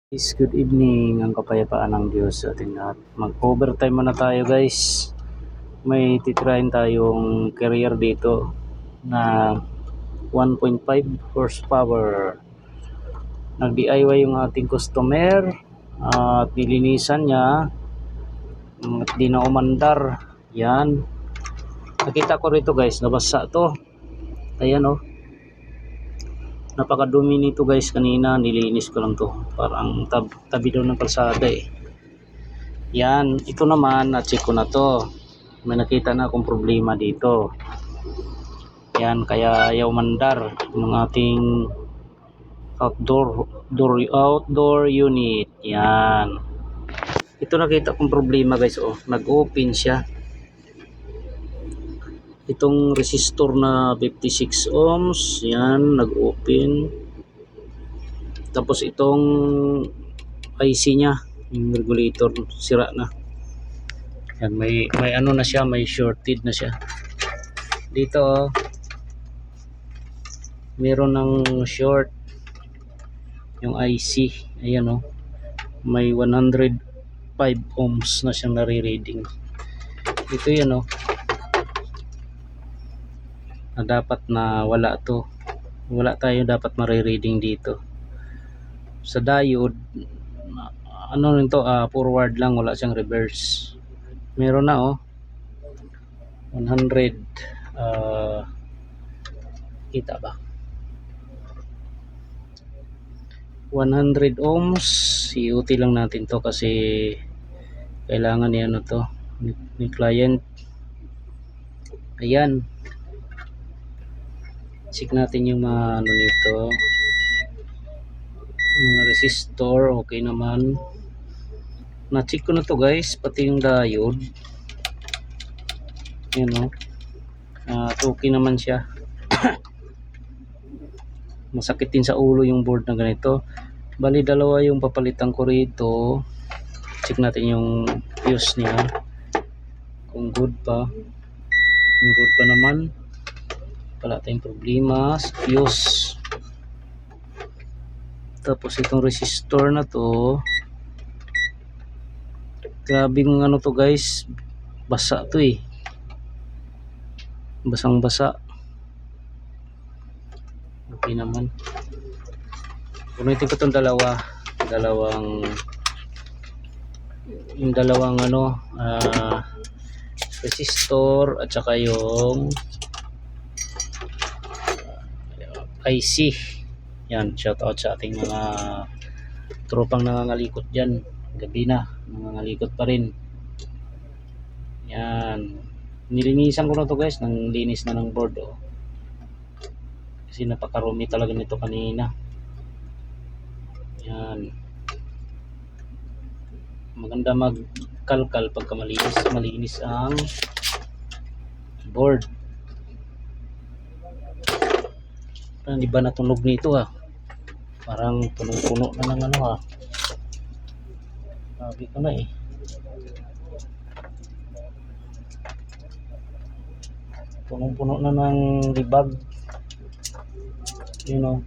Guys, good evening, ang kapayapaan ng Diyos sa ating lahat. Mag-overtime muna tayo guys. May titrain tayong carrier dito na 1.5 horsepower. Nag-DIY yung ating customer at nilinisan niya at di na umandar. Yan. Nakita ko rito guys, nabasa to. Ayan oh. Napakadumi nito guys kanina, nilinis ko lang to. Parang tabi daw ng kalsada eh. Yan, ito naman na-check ko na to. May nakita na akong problema dito. Yan, kaya ayaw mandar ng ating outdoor unit. Yan. Ito nakita kong problema guys, oh. Nag-open siya. Itong resistor na 56 ohms, yan, nag-open. Tapos itong IC niya, yung regulator, sira na. Yan, may ano na siya, may shorted na siya. Dito oh, meron ng short yung IC. Ayan oh, may 105 ohms na siyang nare-reading. Ito yan oh, na dapat na wala to. Wala tayo dapat mare-reading dito. Sa diode, ano rin to, forward lang, wala siyang reverse. Meron na oh, 100, kita ba? 100 ohms. COT lang natin to kasi kailangan ni ano to, ni client. Ayan, check natin yung mga ano nito, mga resistor. Okay naman, na check ko na to guys, pati yung diode. Ayan o, okay naman siya. Masakit din sa ulo yung board na ganito. Bali dalawa yung papalitan ko rito. Check natin yung fuse niya kung good pa. Kung good pa naman, wala tayong problema sa fuse. Tapos itong resistor na to, grabe ng ano to guys, basa to eh, basang basa. Okay naman, ulitin ko itong dalawang ano, resistor at saka yung IC. Yan, shout out sa ating mga tropang nangangalikot dyan. Gabi na, nangangalikot pa rin. Yan, nilinisan ko na to guys, nang linis na ng board oh. Kasi napakarumi talaga nito kanina. Yan, maganda magkalkal pagka malinis ang board. Parang iba na tunog nito ha, parang punong-puno na ng ano ha. Sabi ko na eh, punong-puno na ng debug, you know.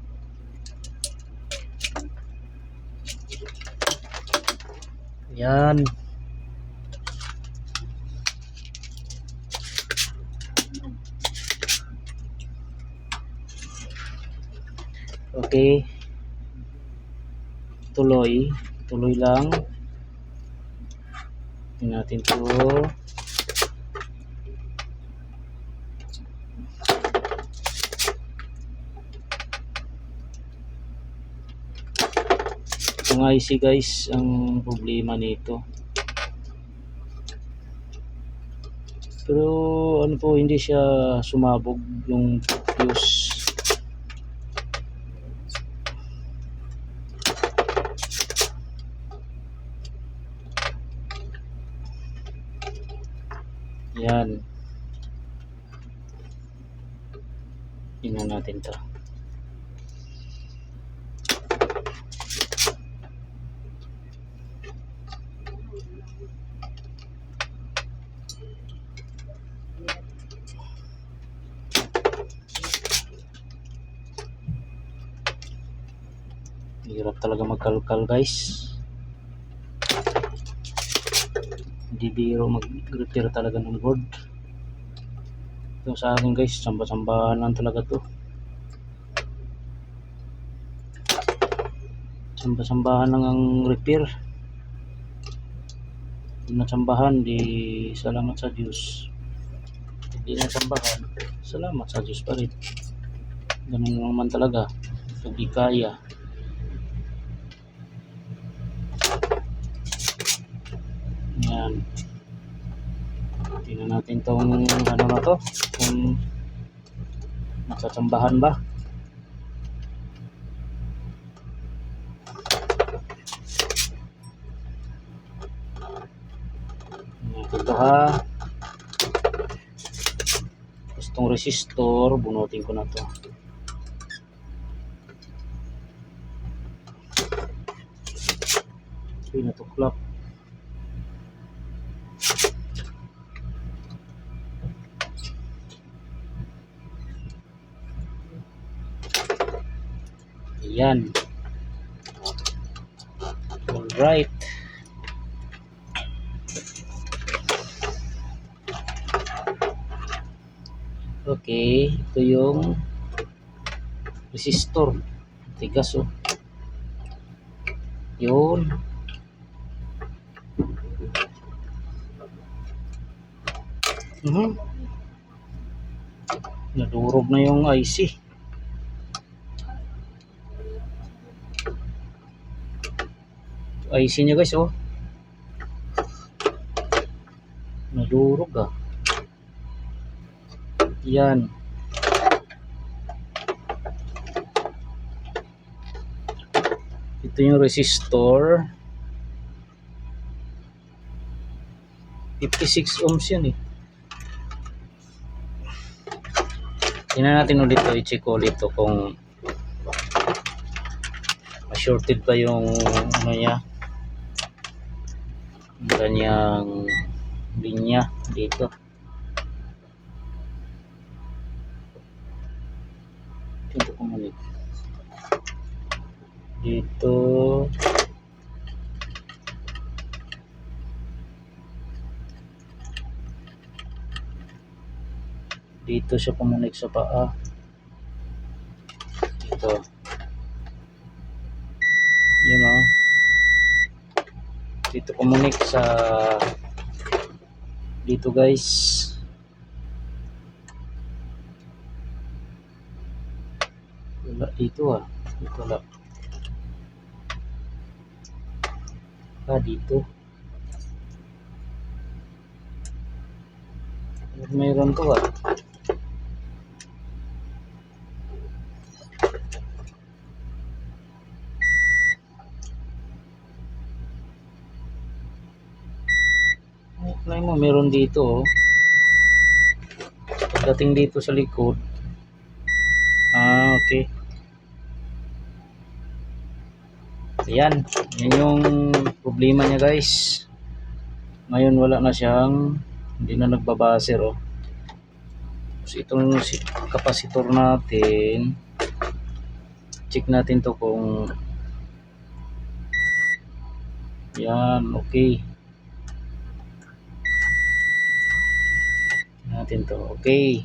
Yan, okay, tuloy lang. Tingnan natin to. Yung IC guys ang problema nito, pero ano po, hindi siya sumabog yung fuse. Yan, tingnan natin to. Hirap talaga magkalkal guys. Hindi biro mag-repair talaga ng board. Ito sa akin guys, samba-sambahan lang talaga to. Samba-sambahan lang ang repair. Hindi natsambahan, di salamat sa Diyos. Hindi natsambahan, salamat sa Diyos pa rin. Ganun naman talaga. Pag di kaya. Yan. Tingnan natin tong ano na to. Kung natsatsambahan ba. Ito ha. Gustong resistor, bunutin ko na to. Uy, natuklap. Ayan. Alright. Okay, ito yung resistor. Tigas oh. Yun. Nadurog na yung IC. IC niya guys oh. Nadurog ah. Yan. Ito yung resistor. 56 ohms yan eh. Tingnan natin ulit to, i-check ulit to kung ma-shorted pa yung ano niya, ganyang linya dito. Dito kumulit. Dito. Dito siya pumunik sa paa. Dito. Yun o. Dito pumunik sa dito guys. Wala dito ah. Dito wala. Dito. Mayroon to ah. Tingnan mo, meron dito oh. Pagdating dito sa likod. Okay. Ayan. Yan yung problema niya guys. Ngayon wala na siyang, hindi na nagbabaser oh. So itong kapasitor natin, check natin to kung yan, okay. Natin to, okay.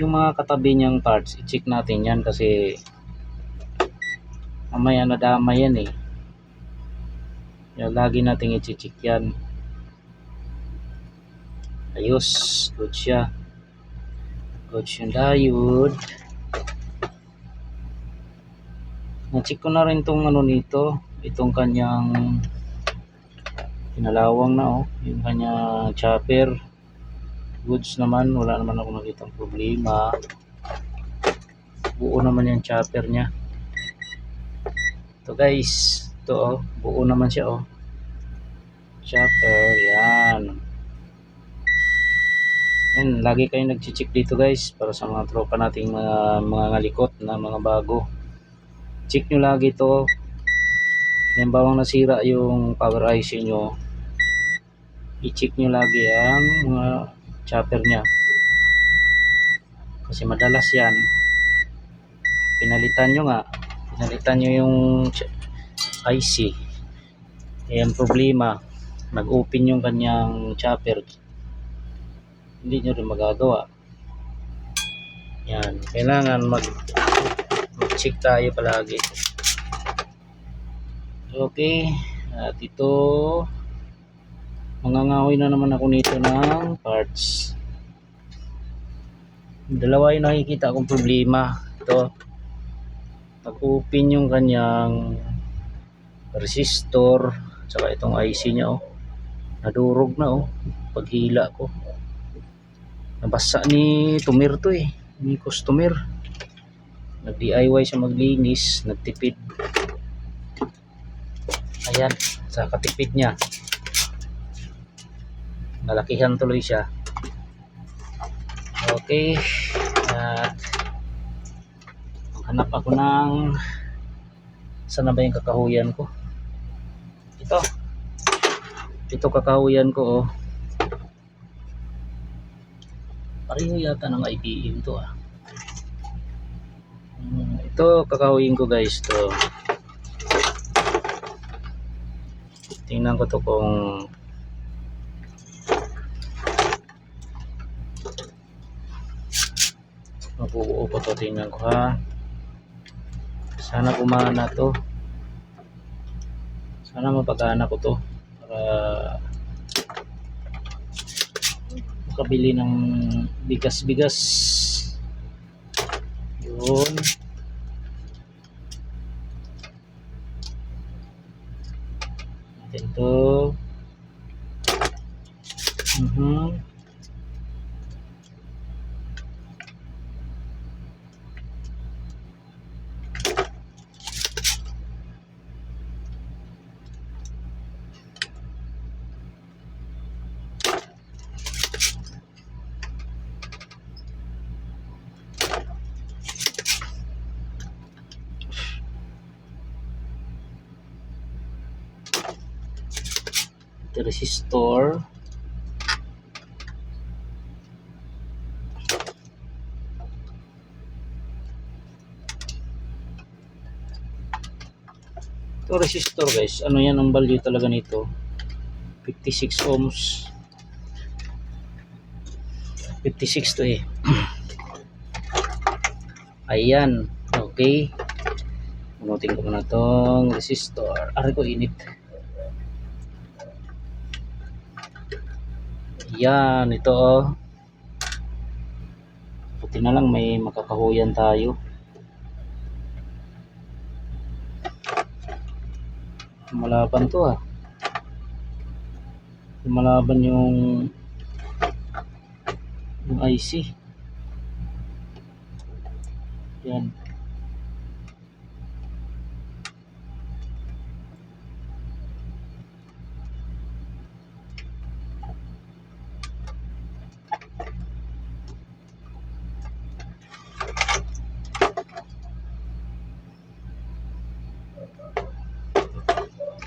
Yung mga katabi niyang parts, i-check natin yan kasi mamaya nadama yan eh. Yan, lagi natin i-check yan. Ayos, good siya. Good yung diode. Na-check ko na rin tong ano nito, itong kanyang pinalawang na oh, yung kanyang chopper. Goods naman, wala naman ako nakitang problema. Buo naman yung chopper niya. Ito guys, ito oh, buo naman siya oh. Chopper, yan. Yan, lagi kayong nag-check dito guys para sa mga tropa nating mga ngalikot na mga bago. Check nyo lagi to. Yan, bawang nasira yung power IC nyo, i-check nyo lagi ang mga chopper nya kasi madalas yan pinalitan nyo nga, Nakita nyo yung IC. Ayan problema, nag-open yung kanyang chopper, hindi nyo rin magagawa. Yan, kailangan mag-check tayo palagi. Okay, at ito mangangahoy na naman ako nito ng parts. Dalawa yung nakikita kong problema. Ito, nag-open yung kanyang resistor saka itong IC nya, oh, nadurog na, oh, paghila ko. Nabasa ni Tumir to, ni customer. Nag DIY siya maglinis, nagtipid. Ayan, sa katipid niya nalakihan tuloy siya. Okay, at hanap ako ng saan na ba yung kakahuyan ko. Ito kakahuyan ko, oh. Pareho yata ng IBM to, ah. Ito kakahuyin ko, guys, to. Tingnan ko to kung mabubuo ko to. Tingnan ko, ha. Sana kumana to. Sana mapagana ko to para makabili ng bigas-bigas. Yun. Natin to. Resistor, ito resistor, guys, ano yan ang value talaga nito, 56 ohms, 56 to, ayan. Okay, punutin ko muna tong resistor. Ari ko init. Yan, ito, oh. Buti na lang may makakahuyan tayo. Malaban to, ah. Malaban yung IC. Yan.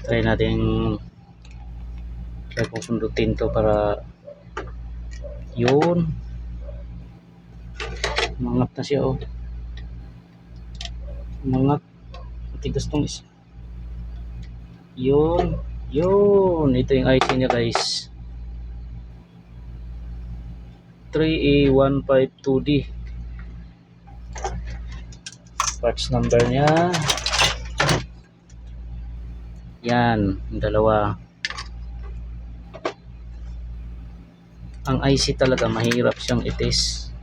Try natin kung sundutin to para yun, mangat na siya, oh. Mangat, matigas tong isa. Yun, ito yung IC niya, guys, 3A152D. Parts number niya yan, dalawa. Ang IC talaga mahirap siyang itis,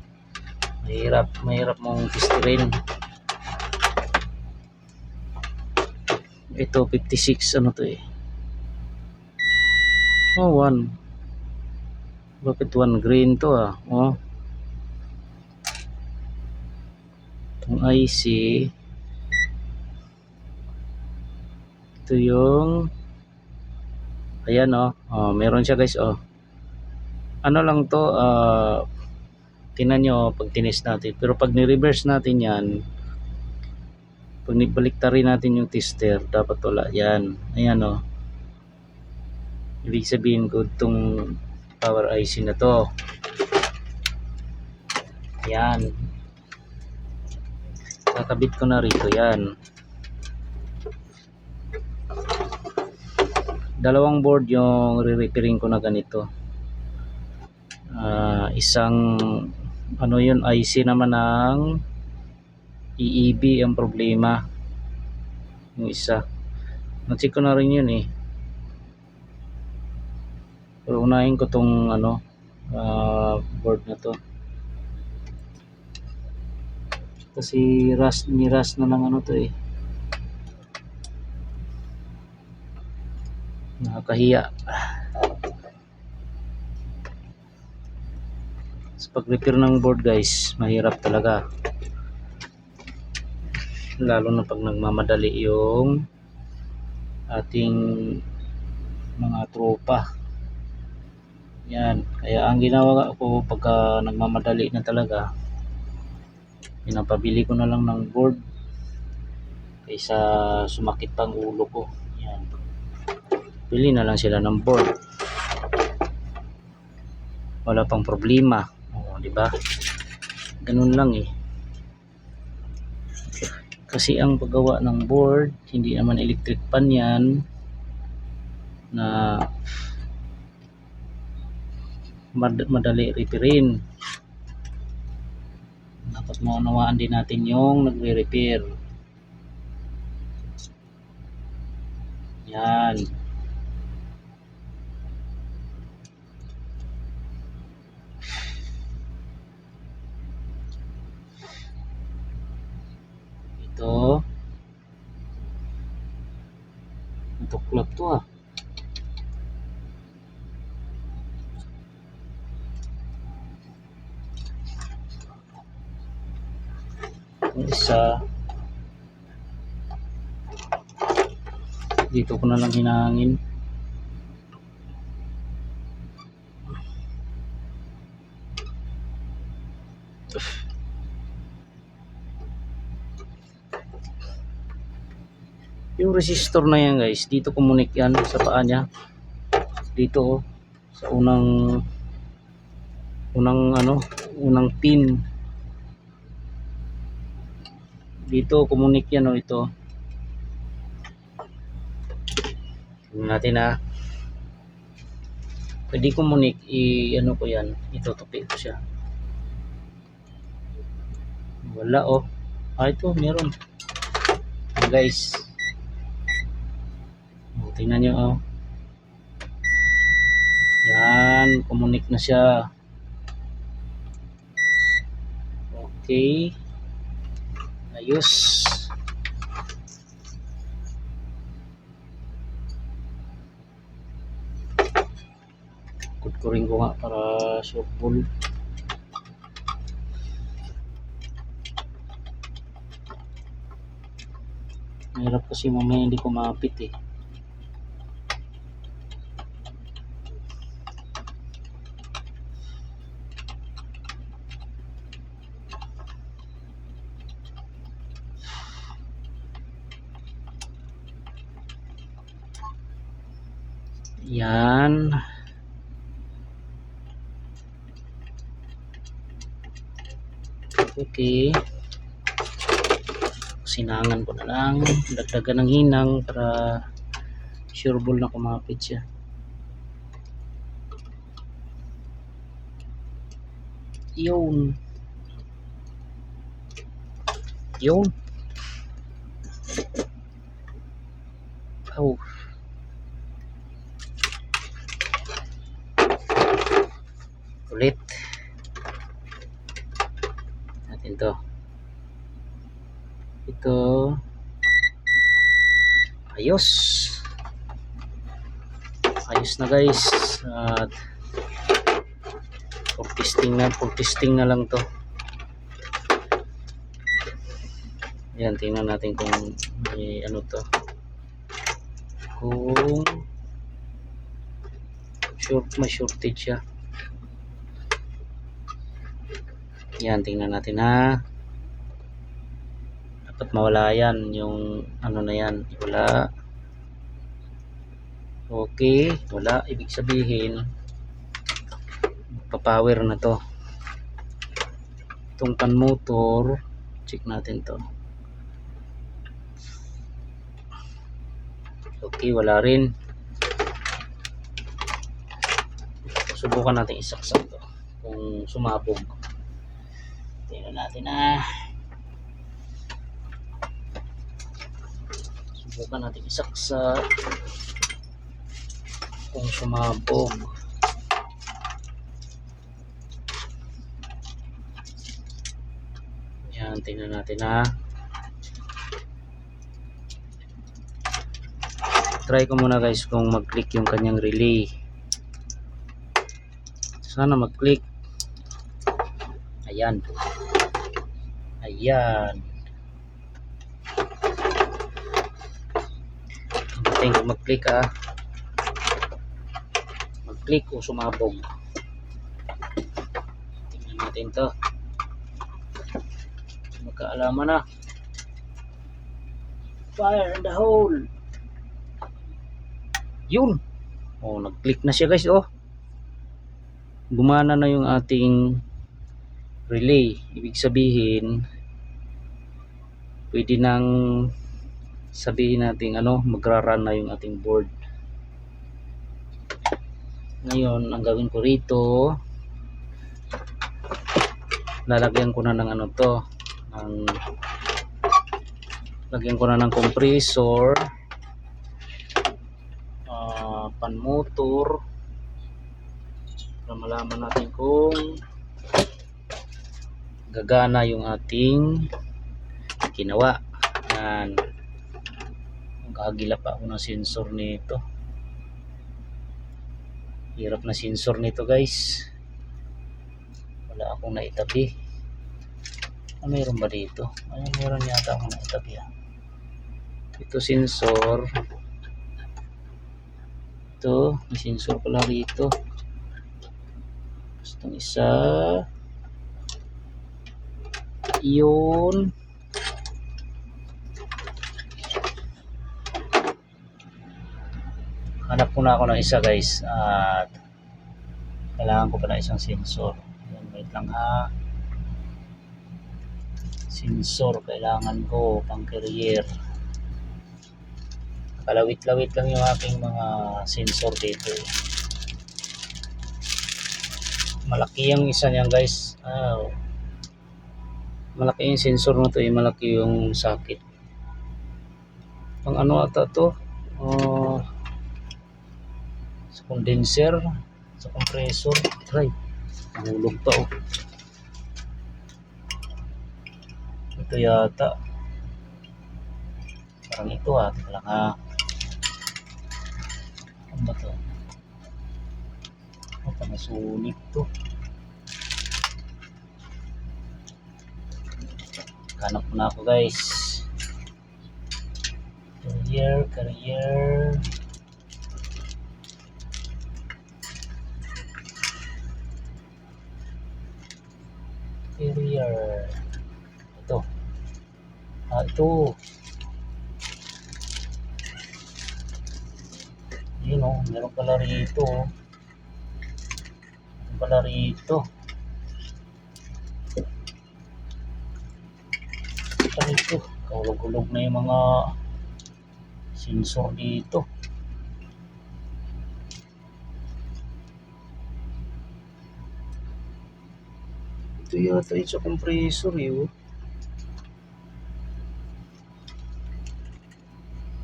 mahirap mong testirin. Ito 56, ano to, oh, 1, bakit 1 green to, ah, oh. Itong IC, ito yung ayan, oh, meron siya, guys, oh. Ano lang to, tingnan nyo pag tinis natin, pero pag ni-reverse natin yan, pag nibaliktarin natin yung tester, dapat wala yan. Ayan, oh. Ibig sabihin ko itong power IC na to, yan, kakabit ko na rito yan. Dalawang board yung re-repairing ko na ganito. Isang ano yun, IC naman ng EEB ang problema. Yung isa na-check ko na rin yun eh, pero unahin ko tong ano, board na to kasi ni-rust na ng ano to eh, nakakahiya. Sa pag-repair ng board guys, mahirap talaga, lalo na pag nagmamadali yung ating mga tropa. Yan, kaya ang ginawa ko pagka nagmamadali na talaga, pinapabili ko na lang ng board kaysa sumakit pang ulo ko. Yan, bili na lang sila ng board, wala pang problema. Di ba? Ganun lang eh. Kasi ang paggawa ng board, hindi naman electric pan yan na madali repairin. Dapat maunawaan din natin yung nagre-repair. Yan. Ito. Natuklap to ah. Yung isa, dito ko na lang hinahangin. Yung resistor na yan guys, dito kumunik yan sa paa niya. Dito oh, sa unang pin. Dito kumunik yan oh, ito. Tingnan natin ha. Pwede kumunik, ano ko yan, itutupi ko siya. Wala oh. Ito meron. Guys. Tingnan nyo oh. Yan, kumunik na siya. Okay. Ayos. Kutkurin ko nga para sureball. Mahirap kasi mamaya hindi ko mapit eh. Yan. Okay. Sinangan ko na lang. Dagdagan ng hinang para sureball na kumapit siya. Yun. Yun. Oh. Ulit. Natin to. Ito. Ayos. Ayos na guys. At for testing na lang to. Ayan, tingnan natin kung may ano to. Kung may shortage siya. Yan, tingnan natin ha. Dapat mawala yan, yung ano na yan, wala. Okay, wala. Ibig sabihin magpa-power na to. Itong pan motor, check natin to. Okay, wala rin. Subukan natin isaksak to kung sumabog. Tingnan natin subukan natin isaksak kung sumabog. Yan, tingnan natin try ko muna guys kung mag-click yung kanyang relay. Sana mag-click. Ayan. Tingnan ko mag-click mag-click o sumabog. Tingnan natin to. Magkaalaman na. Fire in the hole. Yun. Nag-click na siya guys. Gumana na yung ating relay. Ibig sabihin pwede nang sabihin natin magra-run na yung ating board. Ngayon ang gawin ko rito, lalagyan ko na ng lagyan ko na ng compressor, pan motor, para malaman natin kung gagana yung ating ginawa. Yan. Magkagila pa ako ng sensor nito. Hirap na sensor nito guys. Wala akong naitabi. Mayroon ba dito? Mayroon yata akong naitabi. Ito sensor. Ito, may sensor pala rito. Itong isa. Yun. Hanap ko na ako ng isa guys. At kailangan ko pa na isang sensor. Yan, wait lang sensor kailangan ko pang carrier. Kalawit-lawit lang yung aking mga sensor dito. Malaki yung isa niyan guys. Malaki yung sensor na to, malaki yung socket. Pang ata to? Sa condenser, sa compressor. Try. Nahulog pa Ito yata. Parang ito Tika lang Ano ba to? Panasonic to. Hanap na ako guys. Carrier. Ito. Ito. Yun meron pala rito. Ito. Kaulog-ulog na yung mga sensor dito. Ito yata yung sa compressor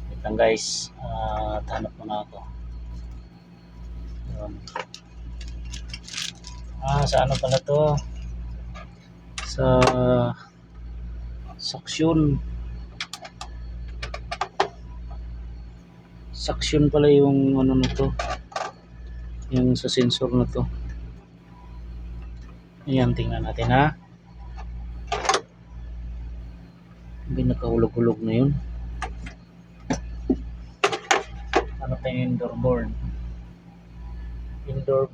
Wait lang guys. Hanap mo na ako. Yun. Sa ano pala to? Sa suction pala yung na to, yung sa sensor na to. Ayan, tingnan natin nakahulog-hulog na yun. Ano tayo indoor board? Ito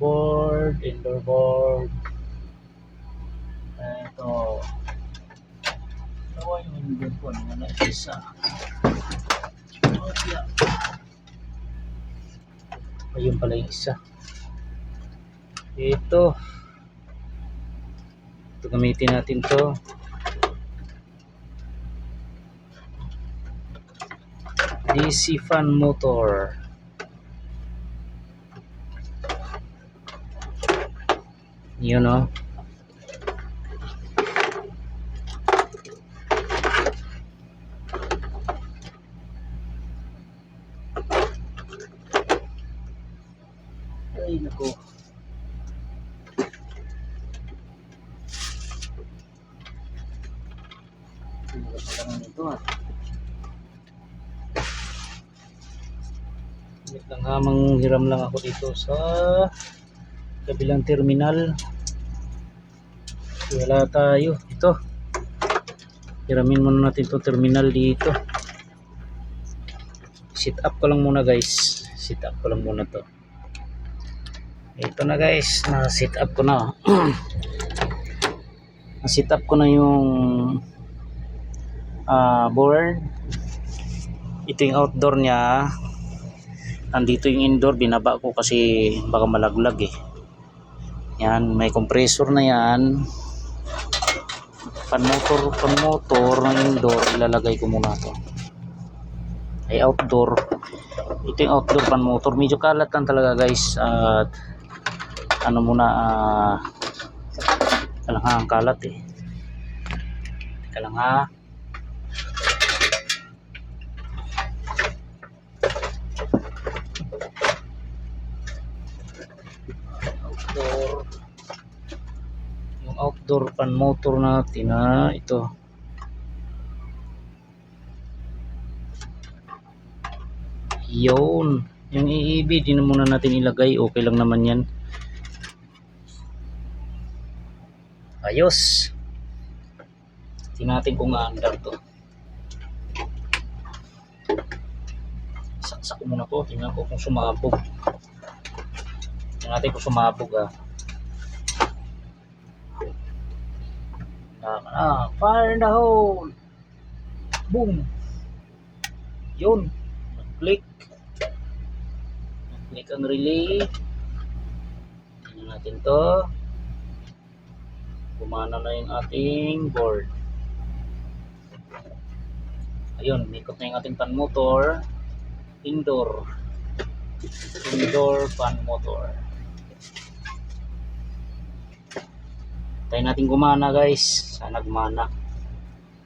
nawa yung indoor board na isa. Ayun pala yung isa. Ito gamitin natin to. DC fan motor. Yun oh. Ay nako. Ito ah. Wait lang ha, manghiram lang ako dito sa kabilang terminal. Wala tayo. Ito. Hiramin muna natin itong terminal dito. Sit up ko lang muna guys. Sit up ko lang muna to. Ito na guys. Na-sit up ko na. Na-sit up ko na yung board. Ito yung outdoor niya. Nandito yung indoor. Binaba ko kasi baka malaglag eh. Yan. May compressor na yan. Pan-motor ng indoor. Ilalagay ko muna to. Ay outdoor. Ito yung outdoor pan-motor. Medyo kalat lang talaga guys. At ano muna lang ha, ang kalat eh. Teka lang ha. Outdoor. Yung outdoor pan-motor natin ha. Ito. Yun. Yung EEB, di na muna natin ilagay. Okay lang naman yan. Ayos. Tingnan natin kung under to. Saksak ko muna to. Tingnan ko kung sumabog. Tingnan natin kung sumabog ah. Fire in the hole. Boom. Yun. Nag-click. Nag-click ang relay. Tingnan natin to. Gumana na yung ating board. Ayun, ikot na yung ating fan motor. Indoor fan motor. Tayo natin gumana guys. Sana gumana.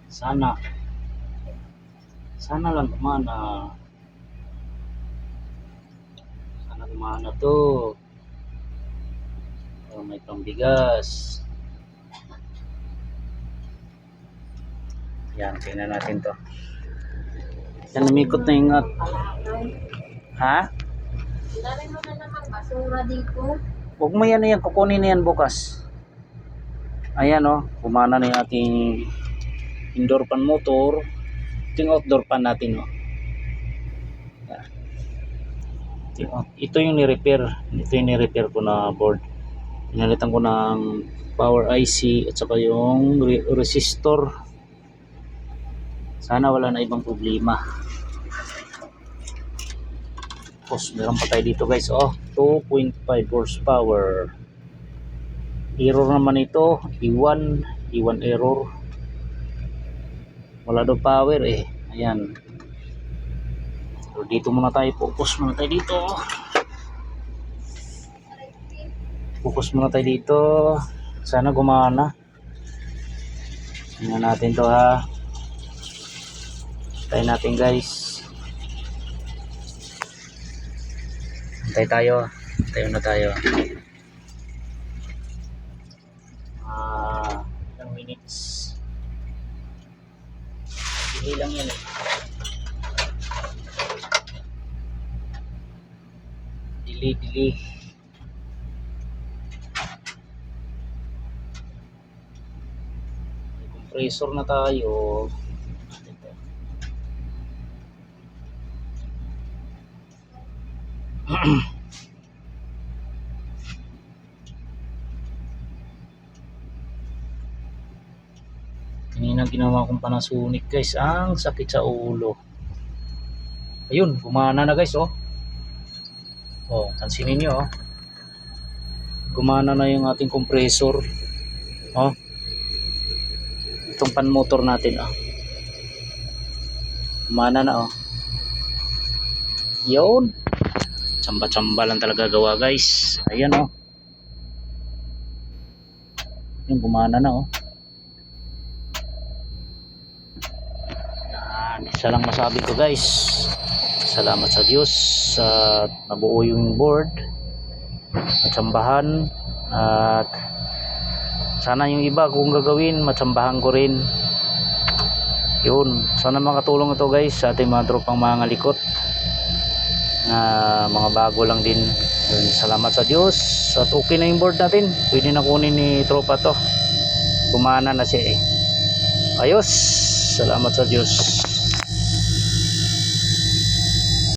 Sana lang gumana. Sana gumana to. Oh, may pambigas. Yan, tingnan natin to. Yan, namikot na yung ha? Dali mo na naman basura dito. Huwag mo yan, kukunin na yan bukas. Ayan o, kumana na yung ating indoor pan motor. Ito yung outdoor pan natin o. Ito yung ni-repair. Ito yung ni-repair ko na board. Pinalitan ko ng power IC at saka yung resistor. Sana wala na ibang problema. Tapos meron pa tayo dito guys, 2.5 horsepower. Error naman ito, iwan error. Wala daw power eh. Ayan. So dito muna tayo, focus muna tayo dito. Focus muna tayo dito. Sana gumana. Tingnan natin to ha. Tayo natin guys. Antay tayo. Tayo na tayo. Ilang minutes. Delay lang yan eh. Delay. Compressor na tayo. Kanina ginawa kong Panasonic guys, ang sakit sa ulo. Ayun, gumana na guys pansinin nyo gumana na yung ating compressor. Itong pan motor natin gumana na yun. Tsamba lang talaga gawa guys. Ayan Yung gumana na oh. Yan, isa lang masabi ko guys. Salamat sa Diyos sa nabuo yung board at sambahan, at sana yung iba kung gagawin matsambahan ko rin. Yun, sana makatulong ito guys sa ating mga tropang mga likot na mga bago lang din. Yun, salamat sa Diyos at okay na yung board natin, pwede na kunin ni tropa to, gumana na siya eh. Ayos, salamat sa Diyos.